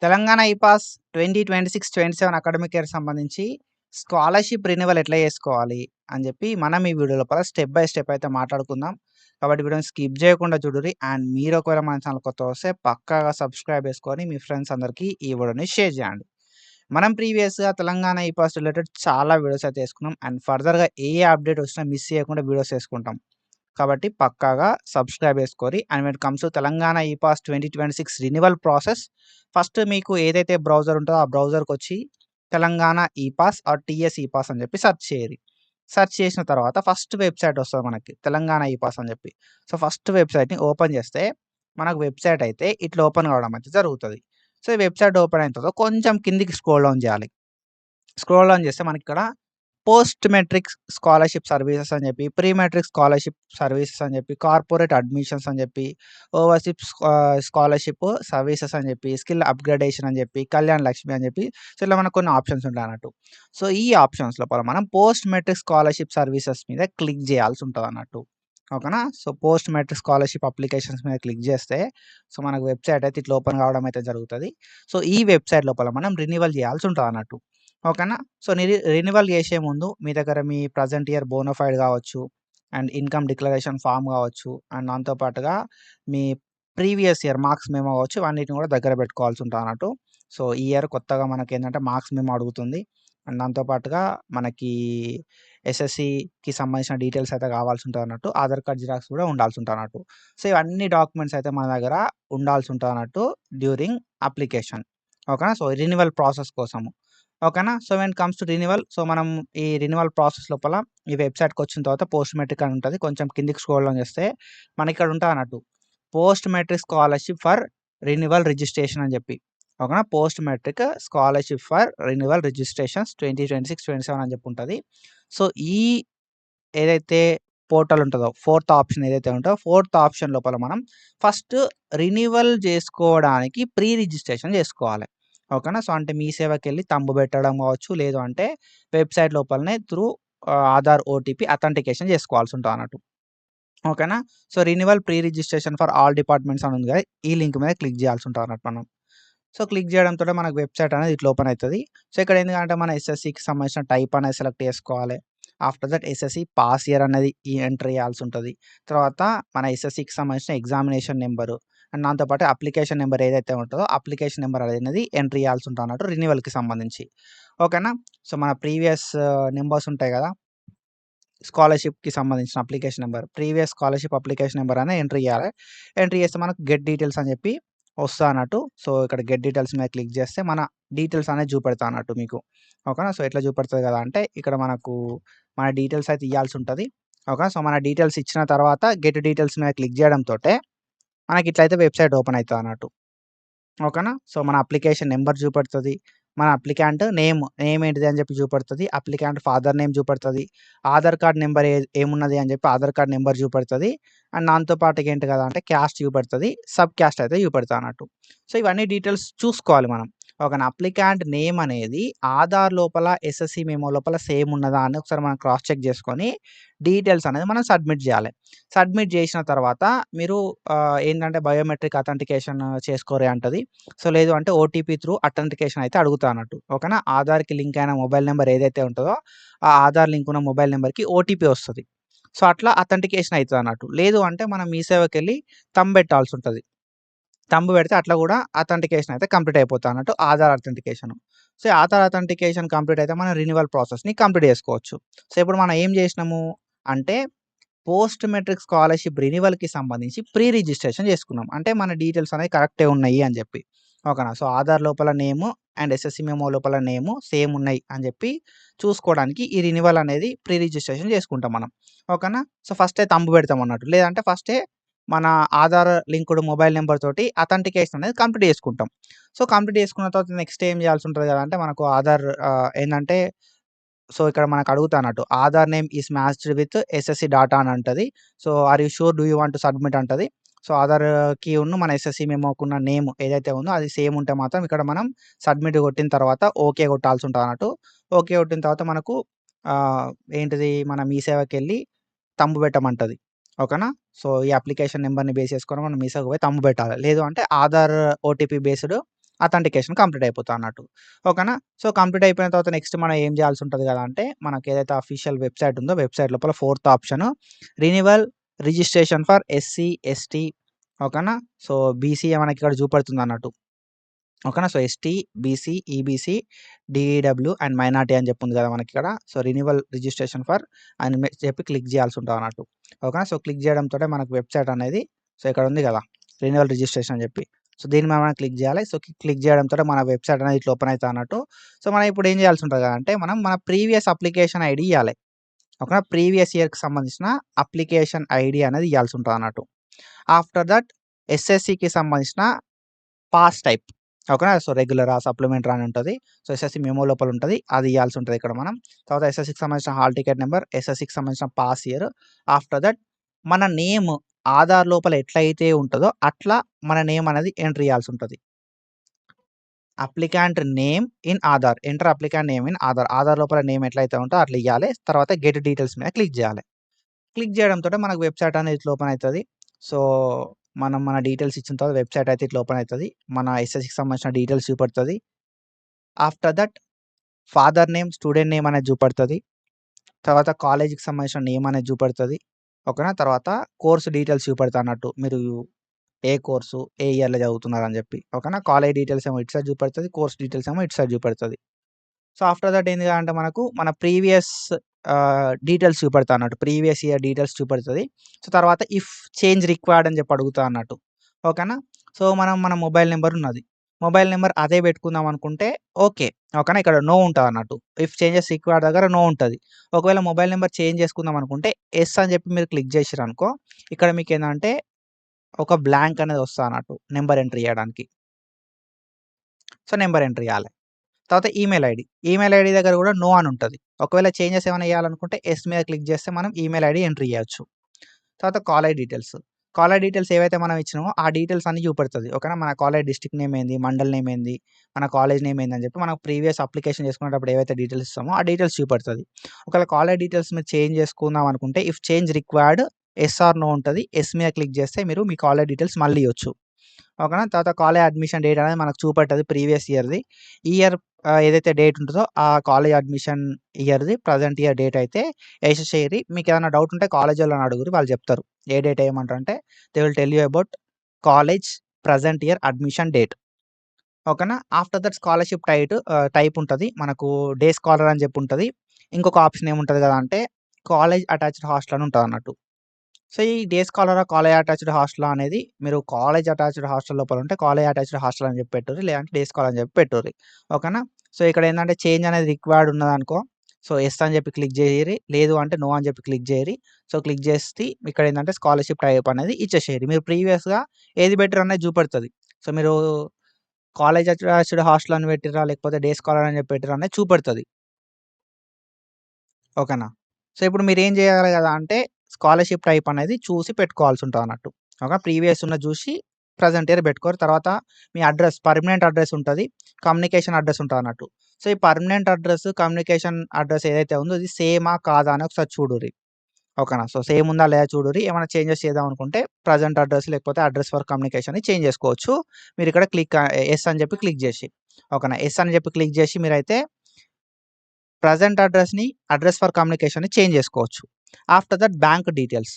Telangana epass 2026-27 academic ఇయర్‌కి సంబంధించి scholarship renewal ఎట్లా చేసుకోవాలి అని చెప్పి మనం ఈ వీడియో లోపల స్టెప్ బై స్టెప్ అయితే మాట్లాడుకుందాం. కాబట్టి వీడియోని స్కిప్ చేయకుండా చూడుర్రి. అండ్ మీరు ఒకవేళ మన ఛానల్ కొత్తగా వస్తే పక్కాగా సబ్స్క్రైబ్ చేసుకొని మీ ఫ్రెండ్స్ అందరికీ ఈ వీడియోని షేర్ చేయండి. మనం ప్రీవియస్‌గా తెలంగాణ ఈపాస్ రిలేటెడ్ చాలా వీడియోస్ అయితే చేసుకున్నాం. అండ్ ఫర్దర్‌గా ఏ అప్డేట్ వచ్చినా మిస్ చేయకుండా వీడియోస్ చేసుకుంటాం. కాబట్టి పక్కాగా సబ్స్క్రైబ్ చేసుకోరి. And when it comes to Telangana ePASS 2026 renewal process first మీకు ఏదైతే బ్రౌజర్ ఉంటుందో ఆ బ్రౌజర్కి వచ్చి Telangana ePASS or TS ePASS అని చెప్పి సెర్చ్ చేయరి. సెర్చ్ చేసిన తర్వాత ఫస్ట్ వెబ్సైట్ వస్తుంది మనకి తెలంగాణ ఈపాస్ అని చెప్పి. సో ఫస్ట్ వెబ్సైట్ని ఓపెన్ చేస్తే మనకు వెబ్సైట్ అయితే ఇట్లా ఓపెన్ కావడం అయితే జరుగుతుంది. సో ఈ వెబ్సైట్ ఓపెన్ అయిన తర్వాత కొంచెం కిందికి స్క్రోల్ డౌన్ చేయాలి. స్క్రోల్ డౌన్ చేస్తే మనకి ఇక్కడ పోస్ట్ మెట్రిక్ స్కాలర్‌షిప్ సర్వీసెస్ అని చెప్పి, ప్రీ మెట్రిక్ స్కాలర్‌షిప్ సర్వీసెస్ అని చెప్పి, కార్పొరేట్ అడ్మిషన్స్ అని చెప్పి, ఓవర్‌సీస్ స్కాలర్‌షిప్ సర్వీసెస్ అని చెప్పి, స్కిల్ అప్‌గ్రేడేషన్ అని చెప్పి, కళ్యాణ్ లక్ష్మి అని చెప్పి, సో ఇట్లా మనకు కొన్ని ఆప్షన్స్ ఉంటాయన్నట్టు. సో ఈ ఆప్షన్స్ లోపల మనం పోస్ట్ మెట్రిక్ స్కాలర్‌షిప్ సర్వీసెస్ మీద క్లిక్ చేయాల్సి ఉంటదన్నట్టు. ఓకేనా? So post matric scholarship applications మీద క్లిక్ చేస్తే సో మనకు వెబ్సైట్ అయితే ఇట్లా ఓపెన్ కావడం అయితే జరుగుతది. సో ఈ వెబ్సైట్ లోపల మనం రెన్యువల్ చేయాల్సి ఉంటదన్నట్టు. ఓకేనా? సో రెన్యువల్ చేసే ముందు మీ దగ్గర మీ ప్రెజెంట్ ఇయర్ బోనోఫైడ్ కావచ్చు, అండ్ ఇన్‌కమ్ డిక్లరేషన్ ఫార్మ్ కావచ్చు, అండ్ దాంతో పాటుగా మీ ప్రీవియస్ ఇయర్ మార్క్స్ మెమో కావచ్చు, ఇవన్నిటిని కూడా దగ్గర పెట్టుకోవాల్సి ఉంటదన్నట్టు. సో ఈ ఇయర్ కొత్తగా మనకేంటంటే మార్క్స్ మెమో అడుగుతుంది. అండ్ దాంతో పాటుగా మనకి ఎస్ఎస్‌సికి సంబంధించిన డీటెయిల్స్ అయితే కావాల్సి ఉంటదన్నట్టు. ఆధార్ కార్డ్ జిరాక్స్ కూడా ఉండాల్సి ఉంటదన్నట్టు. సో ఇవన్నీ డాక్యుమెంట్స్ అయితే మన దగ్గర ఉండాల్సి ఉంటదన్నట్టు డ్యూరింగ్ అప్లికేషన్. ఓకేనా? సో రెన్యువల్ ప్రాసెస్ కోసము. ఓకేనా? So when it comes to renewal so మనం ఈ రెన్యువల్ ప్రాసెస్ లోపల ఈ వెబ్సైట్‌కి వచ్చిన తర్వాత పోస్ట్ మెట్రిక్ అని ఉంటది. కొంచెం కిందికి స్క్రోల్ డౌన్ చేస్తే మనకిక్కడ ఉంటదన్నట్టు. Post matric scholarship for renewal registration అని చెప్పి. ఓకేనా? Post matric scholarship for renewal registrations 2026-27 అని చెప్పి ఉంటది. సో ఈ ఏదైతే పోర్టల్ ఉంటదో ఫోర్త్ ఆప్షన్ ఏదైతే ఉంటదో ఫోర్త్ ఆప్షన్ లోపల మనం ఫస్ట్ రెన్యువల్ చేసుకోవడానికి ప్రీ రిజిస్ట్రేషన్ చేసుకోవాలి. ఓకేనా? సో అంటే మీ సేవకెళ్ళి తంబు పెట్టడం కావచ్చు, లేదు అంటే వెబ్సైట్ లోపలనే త్రూ ఆధార్ ఓటీపీ అథెంటికేషన్ చేసుకోవాల్సి ఉంటదన్నట్టు. ఓకేనా? So renewal pre registration for all departments అని ఉంది కదా! ఈ లింక్ మీద క్లిక్ చేయాల్సి ఉంటదన్నట్టు మనం. సో క్లిక్ చేయడంతోటే మనకు వెబ్సైట్ అనేది ఇట్లా ఓపెన్ అయితది. సో ఇక్కడ ఎందుకంటే మన ఎస్ఎస్‌సికి సంబంధించిన టైప్ అనేది సెలెక్ట్ చేసుకోవాలి. After that SSC pass year అనేది ఎంటర్ చేయాల్సి ఉంటది. తర్వాత మన ఎస్ఎస్‌సికి సంబంధించిన ఎగ్జామినేషన్ నంబరు అండ్ దాంతో పాటు అప్లికేషన్ నంబర్ ఏదైతే ఉంటదో అప్లికేషన్ నంబర్ అనేది ఎంటర్ చేయాల్సి ఉంటదన్నట్టు రెన్యువల్‌కి సంబంధించి. ఓకేనా? సో మన ప్రీవియస్ నంబర్స్ ఉంటాయి కదా! స్కాలర్‌షిప్‌కి సంబంధించిన application number. Previous scholarship application number అనేది ఎంటర్ చేయాలి. ఎంటర్ చేస్తే మనకు గెట్ డీటెయిల్స్ అని చెప్పి వస్తదన్నట్టు. సో ఇక్కడ గెట్ డీటెయిల్స్ మీద క్లిక్ చేస్తే మన డీటెయిల్స్ అనేది చూపెడతదన్నట్టు మీకు. ఓకేనా? సో ఎట్లా చూపెడతది కదా అంటే ఇక్కడ మనకు మన డీటెయిల్స్ అయితే ఇయ్యాల్సి ఉంటది. ఓకేనా? సో మన డీటెయిల్స్ ఇచ్చిన తర్వాత గెట్ డీటెయిల్స్ మీద క్లిక్ చేయడంతోటే మనకి ఇట్లయితే వెబ్సైట్ ఓపెన్ అయితదన్నట్టు. ఓకేనా? సో మన అప్లికేషన్ నంబర్ చూపెడతది. మన అప్లికాంట్ నేమ్ ఏంటిది అని చెప్పి చూపెడతది. అప్లికాంట్ ఫాదర్ నేమ్ చూపెడతది. ఆధార్ కార్డ్ నంబర్ ఏమున్నది అని చెప్పి ఆధార్ కార్డ్ నంబర్ చూపెడతది. అండ్ దాంతో పాటుగా ఏంటి కదా అంటే క్యాస్ట్ చూపెడతది. సబ్ క్యాస్ట్ అయితే చూపెడతదన్నట్టు. సో ఇవన్నీ డీటెయిల్స్ చూసుకోవాలి మనం. ఓకేనా? అప్లికాంట్ నేమ్ అనేది ఆధార్ లోపల ఎస్ఎస్‌సి మెమో లోపల సేమ్ ఉన్నదా అని ఒకసారి మనం క్రాస్ చెక్ చేసుకొని డీటెయిల్స్ అనేది మనం సబ్మిట్ చేయాలి. సబ్మిట్ చేసిన తర్వాత మీరు ఏందంటే బయోమెట్రిక్ అథెంటికేషన్ చేసుకోరి అంటది. సో లేదు అంటే ఓటీపీ త్రూ అథెంటికేషన్ అయితే అడుగుతాదన్నట్టు. ఓకేనా? ఆధార్‌కి లింక్ అయిన మొబైల్ నంబర్ ఏదైతే ఉంటదో ఆ ఆధార్ లింక్ ఉన్న మొబైల్ నంబర్‌కి ఓటీపీ వస్తది. సో అట్లా అథెంటికేషన్ అయితదన్నట్టు. లేదు అంటే మనం మీ సేవకెళ్ళి థంబ్ పెట్టాల్సి ఉంటది. థంబ్ పెడితే అట్లా కూడా అథెంటికేషన్ అయితే కంప్లీట్ అయిపోతదన్నట్టు Aadhaar authentication. So Aadhaar authentication complete అయితే మనం రెన్యువల్ ప్రాసెస్‌ని కంప్లీట్ చేసుకోవచ్చు. సో ఇప్పుడు మనం ఏం చేసినాము అంటే పోస్ట్ మెట్రిక్ స్కాలర్‌షిప్ రెన్యువల్‌కి సంబంధించి ప్రీ రిజిస్ట్రేషన్ చేసుకున్నాం. అంటే మన డీటెయిల్స్ అనేవి కరెక్టే ఉన్నాయి అని చెప్పి. ఓకేనా? సో ఆధార్ లోపల నేము అండ్ ఎస్ఎస్‌సి మెమో లోపల నేము సేమ్ ఉన్నాయి అని చెప్పి చూసుకోవడానికి ఈ రెన్యువల్ అనేది ప్రీ రిజిస్ట్రేషన్ చేసుకుంటాం మనం. ఓకేనా? సో ఫస్టే థంబ్ పెడతాం అన్నట్టు. లేదంటే ఫస్టే మన ఆధార్ లింక్డ్ మొబైల్ నంబర్ తోటి అథెంటికేషన్ అనేది కంప్లీట్ చేసుకుంటాం. సో కంప్లీట్ చేసుకున్న తర్వాత నెక్స్ట్ ఏం చేయాల్సి ఉంటది కదా! అంటే మనకు ఆధార్ ఏందంటే సో ఇక్కడ మనకు అడుగుతానట్టు. Aadhaar name is matched with SSC data అని అంటది. So are you sure do you want to submit అంటది. సో ఆధార్‌కి మన ఎస్ఎస్‌సి మెమోకున్న నేమ్ ఏదైతే ఉందో అది సేమ్ ఉంటే మాత్రం ఇక్కడ మనం సబ్మిట్ కొట్టిన తర్వాత ఓకే కొట్టాల్సి ఉంటదన్నట్టు. ఓకే కొట్టిన తర్వాత మనకు ఆహ్, ఏంటిది మన మీ సేవకెళ్ళి థంబ్ పెట్టమంటది. ఓకేనా? సో ఈ అప్లికేషన్ నంబర్‌ని బేస్ చేసుకొని మనం మీ సేవకు పోయి థంబ్ పెట్టాలి. లేదు అంటే Aadhaar OTP based authentication complete అయిపోతా అన్నట్టు. ఓకేనా? సో, కంప్లీట్ అయిపోయిన తర్వాత నెక్స్ట్ మనం ఏం చేయాల్సి ఉంటది కదా అంటే, మనకేదైతే అఫీషియల్ వెబ్‌సైట్ ఉందో వెబ్‌సైట్ లోపల fourth option renewal registration for SC, ST ఓకేనా? సో, బీసీఏ మనకిక్కడ చూపెడుతుందన్నట్టు. ఓకేనా? So, ST, BC, EBC, DEW and minority అని చెప్పి ఉంది కదా మనకిక్కడ. సో, రినివల్ రిజిస్ట్రేషన్ ఫర్ అని చెప్పి క్లిక్ చేయాల్సి ఉంటదన్నట్టు. ఓకేనా? సో, క్లిక్ చేయడంతోటే మనకు వెబ్‌సైట్ అనేది సో, ఇక్కడ ఉంది కదా! రినివల్ రిజిస్ట్రేషన్ అని చెప్పి. సో, దీని మీద మనం క్లిక్ చేయాలి. సో, క్లిక్ చేయడంతోటే మన వెబ్‌సైట్ అనేది ఇట్లా ఓపెన్ అయితది అన్నట్టు. సో, మనం ఇప్పుడు ఏం చేయాల్సి ఉంటది అంటే మనం మన ప్రీవియస్ అప్లికేషన్ ఐడీ ఇయ్యాలి. ఓకేనా? ప్రీవియస్ ఇయర్‌కి సంబంధించిన అప్లికేషన్ ఐడీ అనేది ఇయ్యాల్సి ఉంటదన్నట్టు. ఆఫ్టర్ దట్ ఎస్ఎస్‌సికి సంబంధించిన పాస్ టైప్ ఓకేనా? సో, రెగ్యులరా, సప్లిమెంటరీ అని ఉంటది. సో, ఎస్ఎస్‌సి మెమో లోపల ఉంటది. అది ఇయ్యాల్సి ఉంటది ఇక్కడ మనం. తర్వాత ఎస్ఎస్‌సికి సంబంధించిన హాల్ టికెట్ నంబర్, ఎస్ఎస్‌సికి సంబంధించిన పాస్ ఇయర్. ఆఫ్టర్ దట్ మన నేమ్ ఆధార్ లోపల ఎట్లయితే ఉంటదో అట్లా మన నేమ్ అనేది ఎంటర్ ఇయ్యాల్సి ఉంటది. Applicant name in Aadhaar. Enter applicant name in Aadhaar. Aadhaar లోపల నేమ్ ఎట్లయితే ఉంటదో అట్లా ఇయ్యాలి. తర్వాత గెట్ డీటెయిల్స్ మీద క్లిక్ చేయాలి. క్లిక్ చేయడంతోటే మనకు వెబ్‌సైట్ అనేది ఇట్లా ఓపెన్ అయితది. సో, మనం మన డీటెయిల్స్ ఇచ్చిన తర్వాత వెబ్‌సైట్ అయితే ఇట్లా ఓపెన్ అయితది. మన ఎస్ఎస్‌సికి సంబంధించిన డీటెయిల్స్ చూపెడుతది. After that father name, student name అనేది చూపెడుతది. తర్వాత కాలేజ్‌కి సంబంధించిన నేమ్ అనేది చూపెడుతది. ఓకేనా? తర్వాత కోర్స్ డీటెయిల్స్ చూపెడతన్నట్టు. మీరు ఏ కోర్సు, ఏ ఇయర్‌లో చదువుతున్నారని చెప్పి. ఓకేనా? కాలేజ్ డీటెయిల్స్ ఏమో ఇటు సైడ్ చూపెడుతది. కోర్స్ డీటెయిల్స్ ఏమో ఇటు సైడ్ చూపెడుతది. సో, ఆఫ్టర్ దట్ ఏంది అంటే మనకు మన ప్రీవియస్ డీటెయిల్స్ చూపెడతా అన్నట్టు. ప్రీవియస్ ఇయర్ డీటెయిల్స్ చూపెడుతది. సో, తర్వాత ఇఫ్ చేంజ్ రిక్వైర్డ్ అని చెప్పి అడుగుతా అన్నట్టు. ఓకేనా? సో, మనం మన మొబైల్ నంబర్ ఉన్నది. మొబైల్ నంబర్ అదే పెట్టుకుందాం అనుకుంటే ఓకే. ఓకేనా? ఇక్కడ నో ఉంటదన్నట్టు. ఇఫ్ చేంజెస్ రిక్వైర్డ్ దగ్గర నో ఉంటది. ఒకవేళ మొబైల్ నంబర్ చేంజ్ చేసుకుందాం అనుకుంటే యెస్ అని చెప్పి మీరు క్లిక్ చేసిర్రనుకో ఇక్కడ మీకేందంటే ఒక బ్లాంక్ అనేది వస్తదన్నట్టు నంబర్ ఎంటర్ చేయడానికి. సో, నంబర్ ఎంటర్ చేయాలి. తర్వాత ఈమెయిల్ ఐడీ. ఈమెయిల్ ఐడీ దగ్గర కూడా నో అని ఉంటది. ఒకవేళ చేంజెస్ ఏమైనా చేయాలనుకుంటే యెస్ మీద క్లిక్ చేస్తే మనం ఈమెయిల్ ఐడీ ఎంటర్ చేయొచ్చు. తర్వాత కాలేజ్ డీటెయిల్స్. కాలేజ్ డీటెయిల్స్ ఏవైతే మనం ఇచ్చినామో ఆ డీటెయిల్స్ అన్నీ చూపెడుతది. ఓకేనా? మన కాలేజ్ డిస్ట్రిక్ట్ నేమ్ ఏంది, మండల్ నేమ్ ఏంది, మన కాలేజ్ నేమ్ ఏందని చెప్పి మనకు ప్రీవియస్ అప్లికేషన్ చేసుకునేటప్పుడు ఏవైతే డీటెయిల్స్ ఇస్తామో ఆ డీటెయిల్స్ చూపెడుతది. ఒకవేళ కాలేజ్ డీటెయిల్స్ మీరు చేంజ్ చేసుకుందాం అనుకుంటే if change required yes or no ఉంటది. యెస్ మీద క్లిక్ చేస్తే మీరు మీ కాలేజ్ డీటెయిల్స్ మళ్ళీ ఇయ్యొచ్చు. ఓకేనా? తర్వాత కాలేజ్ అడ్మిషన్ డేట్ అనేది మనకు చూపెట్టదు ప్రీవియస్ ఇయర్‌ది. ఈ ఇయర్ ఏదైతే డేట్ ఉంటదో ఆ కాలేజ్ అడ్మిషన్ ఇయర్‌ది ప్రెజెంట్ ఇయర్ డేట్ అయితే ఏసేసేయరి. మీకేదైనా డౌట్ ఉంటే కాలేజోళ్ళని అడుగురి వాళ్ళు చెప్తారు. ఏ డేట్ ఏయమంటారంటే they will tell you about college present year admission date. ఓకేనా? ఆఫ్టర్ దట్ స్కాలర్‌షిప్ టైప్ ఉంటది. మనకు డే స్కాలర్ అని చెప్పి ఉంటది. ఇంకొక ఆప్షన్ ఏముంటది కదా అంటే కాలేజ్ అటాచ్డ్ హాస్టల్ అని ఉంటదన్నట్టు. సో, ఈ డే స్కాలరా, కాలేజ్ అటాచ్డ్ హాస్టలా అనేది మీరు కాలేజ్ అటాచ్డ్ హాస్టల్ లోపల ఉంటే కాలేజ్ అటాచ్డ్ హాస్టల్ అని చెప్పి పెట్టుర్రి. లేదంటే డే స్కాలర్ అని చెప్పి పెట్టుర్రి. ఓకేనా? సో, ఇక్కడ ఏందంటే చేంజ్ అనేది రిక్వైర్డ్ ఉన్నదనుకో సో, యెస్ అని చెప్పి క్లిక్ చేయిరి. లేదు అంటే నో అని చెప్పి క్లిక్ చేయిరి. సో, క్లిక్ చేసి ఇక్కడ ఏందంటే స్కాలర్‌షిప్ టైప్ అనేది ఇచ్చేసేయండి. మీరు ప్రీవియస్‌గా ఏది బెటర్ అనేది చూపెడుతది. సో, మీరు కాలేజ్ అటాచ్డ్ హాస్టల్ అని పెట్టిర్రా లేకపోతే డే స్కాలర్ అని చెప్పి పెట్టిర్రా అనేది చూపెడుతది. ఓకేనా? సో, ఇప్పుడు మీరేం జేయాలి గదా అంటే, స్కాలర్‌షిప్ టైప్ అనేది చూసి పెట్టుకోవాల్సి ఉంటదన్నట్టు. ఓకే. ప్రీవియస్ ఉన్నది జూసి ప్రెజెంట్ ఇయర్ బెట్టుకోరి. తర్వాత మీ అడ్రెస్ పర్మనెంట్ అడ్రెస్ ఉంటది. కమ్యూనికేషన్ అడ్రెస్ ఉంటదన్నట్టు. సో, ఈ పర్మనెంట్ అడ్రెస్, కమ్యూనికేషన్ అడ్రెస్ ఏదైతే ఉందో ఇది సేమా? కాదా? అని ఒకసారి చూడుర్రి. ఓకేనా? సో, సేమ్ ఉందా? లేదా? చూడుర్రి. ఏమైనా చేంజెస్ చేద్దాం అనుకుంటే ప్రెజెంట్ అడ్రెస్ లేకపోతే అడ్రెస్ ఫర్ కమ్యూనికేషన్‌ని చేంజ్ జేసుకోవచ్చు. మీరిక్కడ యెస్ అని జెప్పి క్లిక్ జేసి. ఓకేనా? యెస్ అని జెప్పి క్లిక్ జేసి మీరైతే ప్రెజెంట్ అడ్రెస్‌ని అడ్రెస్ ఫర్ కమ్యూనికేషన్‌ని చేంజ్ జేసుకోవచ్చు. After that bank details.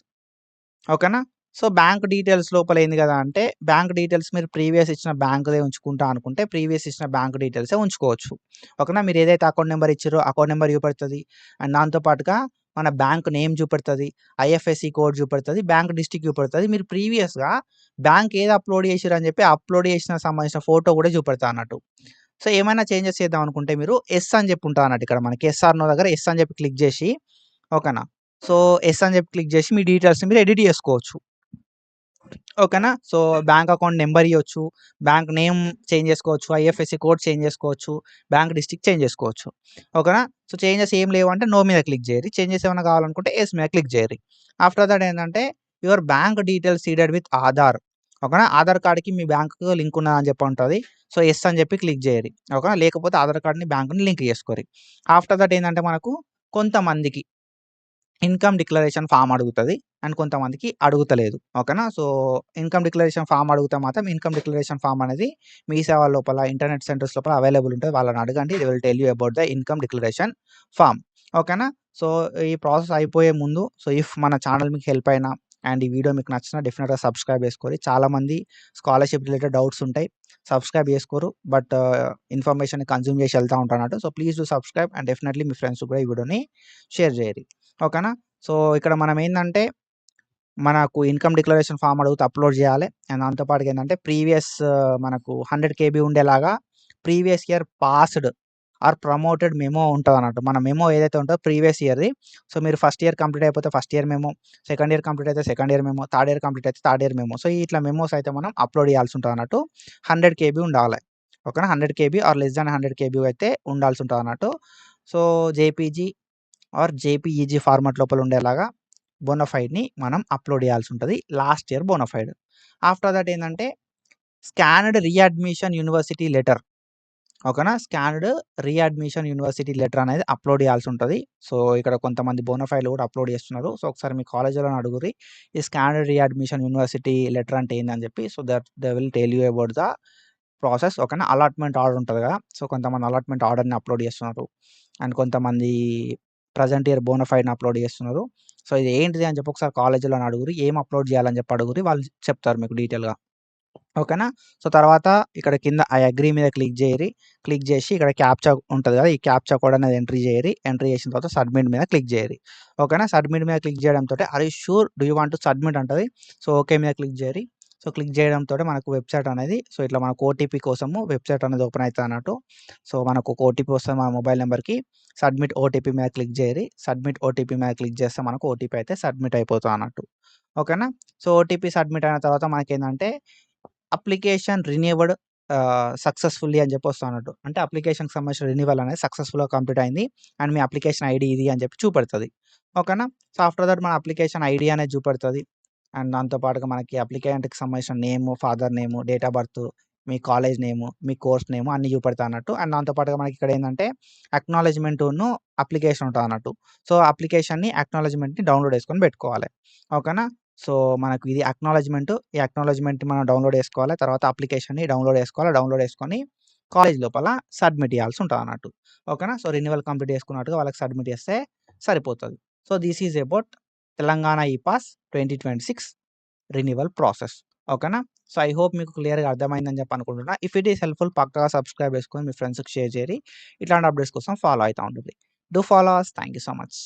ఓకేనా? సో, బ్యాంక్ డీటెయిల్స్ లోపల ఏంది గదా అంటే, బ్యాంక్ డీటెయిల్స్ మీరు ప్రీవియస్ ఇచ్చిన బ్యాంక్‌దే ఉంచుకుంటా అనుకుంటే, ప్రీవియస్ ఇచ్చిన బ్యాంక్ డీటెయిల్సే ఉంచుకోవచ్చు. ఓకేనా? మీరు ఏదైతే అకౌంట్ నంబర్ ఇచ్చిర్రో అకౌంట్ నంబర్ చూపెడుతది. అండ్ దాంతో పాటుగా మన బ్యాంక్ నేమ్ చూపెడుతది. ఐఎఫ్ఎస్‌సి కోడ్ చూపెడుతది. బ్యాంక్ డిస్ట్రిక్ట్ చూపెడుతది. మీరు ప్రీవియస్‌గా బ్యాంక్ ఏది అప్‌లోడ్ చేసిర్రు అని చెప్పి అప్‌లోడ్ చేసిన సంబంధించిన ఫోటో గూడా చూపెడతదన్నట్టు. సో, ఏమైనా చేంజెస్ చేద్దాం అనుకుంటే మీరు యెస్ అని చెప్పి ఉంటదన్నట్టు ఇక్కడ మనకి యెస్ ఆర్ నో దగ్గర యెస్ అని చెప్పి క్లిక్ జేసి ఓకేనా? సో, యెస్ అని చెప్పి క్లిక్ జేసి మీ డీటెయిల్స్‌ని మీరు ఎడిట్ జేసుకోవచ్చు. ఓకేనా? సో, బ్యాంక్ అకౌంట్ నంబర్ ఇయ్యొచ్చు. బ్యాంక్ నేమ్ చేంజ్ జేసుకోవచ్చు. ఐఎఫ్ఎస్‌సి కోడ్ చేంజ్ జేసుకోవచ్చు. బ్యాంక్ డిస్ట్రిక్ట్ చేంజ్ జేసుకోవచ్చు. ఓకేనా? సో, చేంజెస్ ఏం లేవంటే నో మీద క్లిక్ జేయరి. చేంజెస్ ఏమైనా కావాలనుకుంటే యెస్ మీద క్లిక్ జేయరి. ఆఫ్టర్ దట్ ఏందంటే your bank details seeded with Aadhaar. ఓకేనా? ఆధార్ కార్డ్‌కి మీ బ్యాంక్‌కి లింక్ ఉన్నదని చెప్పి ఉంటది. సో, యెస్ అని చెప్పి క్లిక్ జేయరి. ఓకేనా? లేకపోతే ఆధార్ కార్డ్‌ని బ్యాంక్‌ని లింక్ జేసుకోరి. ఆఫ్టర్ దట్ ఏందంటే మనకు కొంతమందికి ఇన్‌కమ్ డిక్లరేషన్ ఫార్మ్ అడుగుతది. అండ్ కొంతమందికి అడుగుతలేదు. ఓకేనా. సో, ఇన్‌కమ్ డిక్లరేషన్ ఫార్మ్ అడిగితే మాత్రం ఇన్‌కమ్ డిక్లరేషన్ ఫార్మ్ అనేది మీ సేవ లోపల ఇంటర్నెట్ సెంటర్స్ లోపల అవైలబుల్ ఉంటది. వాళ్ళని అడగండి. They will tell you about the income declaration form. ఓకేనా. సో, ఈ ప్రాసెస్ అయిపోయే ముందు ఇఫ్ మన ఛానల్ మీకు హెల్ప్ అయినా అండ్ ఈ వీడియో మీకు నచ్చినా డెఫినిట్‌గా సబ్స్క్రైబ్ చేసుకోండి. చాలామంది స్కాలర్‌షిప్ రిలేటెడ్ డౌట్స్ ఉంటాయి. సబ్స్క్రైబ్ చేసుకోరు. బట్ ఇన్ఫర్మేషన్‌ని కన్జ్యూమ్ చేసి వెళ్తా ఉంటారన్నట్టు. So, please do subscribe and definitely మీ ఫ్రెండ్స్‌కి కూడా ఈ వీడియోని షేర్ చేయండి. ఓకేనా. సో, ఇక్కడ మనం ఏందంటే మనకు ఇన్‌కమ్ డిక్లరేషన్ ఫార్మ్ అడుగుతే అప్‌లోడ్ చేయాలి. అండ్ దాంతో పాటుగా ఏందంటే ప్రీవియస్ మనకు 100 కేబీ ఉండేలాగా previous year passed or promoted memo ఉంటదన్నట్టు. మన మెమో ఏదైతే ఉంటదో ప్రీవియస్ ఇయర్‌ది. సో, మీరు ఫస్ట్ ఇయర్ కంప్లీట్ అయిపోతే first year memo, second year complete అయితే second year memo, third year complete అయితే థర్డ్ ఇయర్ మెమో. సో, ఇట్లా మెమోస్ అయితే మనం అప్‌లోడ్ చేయాల్సి ఉంటదన్నట్టు. 100 కేబీ ఉండాలి. ఓకేనా. 100 KB or less than 100 KB అయితే ఉండాల్సి ఉంటదన్నట్టు. So, JPG or JPEG format లోపల ఉండేలాగా బోనఫైడ్‌ని మనం అప్‌లోడ్ చేయాల్సి ఉంటది. Last year bonafide. After that ఏందంటే స్కాన్డ్ రీఅడ్మిషన్ యూనివర్సిటీ లెటర్. ఓకేనా. స్కాన్డ్ రీఅడ్మిషన్ యూనివర్సిటీ లెటర్ అనేది అప్‌లోడ్ చేయాల్సి ఉంటది. సో, ఇక్కడ కొంతమంది బోనఫైడ్‌లు కూడా అప్‌లోడ్ చేస్తున్నారు. సో, ఒకసారి మీ కాలేజ్‌లోని అడుగుర్రి. ఈ స్కాన్డ్ రీఅడ్మిషన్ యూనివర్సిటీ లెటర్ అంటే ఏందని చెప్పి. So, that they will tell you about the process. ఓకేనా. అలాట్‌మెంట్ ఆర్డర్ ఉంటది కదా. సో, కొంతమంది అలాట్‌మెంట్ ఆర్డర్‌ని అప్‌లోడ్ చేస్తున్నారు. అండ్ కొంతమంది ప్రెజెంట్ ఇయర్ బోనఫైడ్‌ని అప్‌లోడ్ చేస్తున్నారు. సో, ఇది ఏంటిది అని చెప్పి ఒకసారి కాలేజ్‌లోని అడుగుర్రి. ఏం అప్‌లోడ్ చేయాలని చెప్పి అడుగుర్రి. వాళ్ళు చెప్తారు మీకు డీటెయిల్‌గా. ఓకేనా. సో, తర్వాత ఇక్కడ కింద ఐ అగ్రీ మీద క్లిక్ చేయరి. క్లిక్ చేసి ఇక్కడ క్యాప్చా ఉంటది కదా. ఈ క్యాప్చా కోడ్ అనేది ఎంట్రీ చేయరి. ఎంట్రీ చేసిన తర్వాత సబ్మిట్ మీద క్లిక్ చేయరి. ఓకేనా. సబ్మిట్ మీద క్లిక్ చేయడంతోటి are you sure do you want to submit అంటది. సో, ఓకే మీద క్లిక్ చేయరి. సో, క్లిక్ చేయడంతోటి మనకు వెబ్‌సైట్ అనేది ఇట్లా మనకు ఓటీపీ కోసము వెబ్‌సైట్ అనేది ఓపెన్ అయితదన్నట్టు. సో, మనకు ఒక ఓటీపీ వస్తది మన మొబైల్ నంబర్‌కి. సబ్మిట్ ఓటీపీ మీద క్లిక్ చేయరి. సబ్మిట్ ఓటీపీ మీద క్లిక్ చేస్తే మనకు ఓటీపీ అయితే సబ్మిట్ అయిపోతదన్నట్టు. ఓకేనా. సో, ఓటీపీ సబ్మిట్ అయిన తర్వాత మనకేందంటే అప్లికేషన్ రిన్యూవడ్ సక్సెస్‌ఫుల్లీ అని చెప్పి వస్తదన్నట్టు. అంటే అప్లికేషన్‌కి సంబంధించిన రిన్యూవల్ అనేది సక్సెస్‌ఫుల్‌గా కంప్లీట్ అయింది. అండ్ మీ అప్లికేషన్ ఐడీ ఇది అని చెప్పి చూపెడతది. ఓకేనా. సో, ఆఫ్టర్ దట్ మన అప్లికేషన్ ఐడీ అనేది చూపెడతది. అండ్ దాంతో పాటుగా మనకి అప్లికెంట్‌కి సంబంధించిన name, father name, date of birth, మీ కాలేజ్ నేము, మీ కోర్స్ నేము అన్నీ చూపెడతదన్నట్టు. అండ్ దాంతో పాటుగా మనకి ఇక్కడ ఏందంటే అక్నాలెడ్జ్‌మెంటును అప్లికేషన్ ఉంటదన్నట్టు. సో, అప్లికేషన్‌ని అక్నాలెడ్జ్‌మెంట్‌ని డౌన్‌లోడ్ చేసుకొని పెట్టుకోవాలి. ఓకేనా. సో, మనకు ఇది అక్నాలెడ్జ్‌మెంట్. ఈ అక్నాలెడ్జ్‌మెంట్‌ని మనం డౌన్‌లోడ్ చేసుకోవాలి. తర్వాత అప్లికేషన్‌ని డౌన్‌లోడ్ చేసుకోవాలి. డౌన్‌లోడ్ చేసుకొని కాలేజ్ లోపల సబ్మిట్ చేయాల్సి ఉంటదన్నట్టు. ఓకేనా. సో, రెన్యువల్ కంప్లీట్ చేసుకున్నట్టుగా వాళ్ళకి సబ్మిట్ చేస్తే సరిపోతది. So, this is about Telangana ePASS 2026 renewal process. ఓకేనా. సో, ఐ హోప్ మీకు క్లియర్‌గా అర్థమైందని చెప్పి అనుకుంటున్నా. ఇఫ్ ఇట్ ఈస్ హెల్ప్‌ఫుల్ పక్కాగా సబ్స్క్రైబ్ చేసుకొని మీ ఫ్రెండ్స్‌కి షేర్ చేయరి. ఇట్లాంటి అప్డేట్స్ కోసం ఫాలో అయితా ఉండుర్రి. Do follow us. Thank you so much.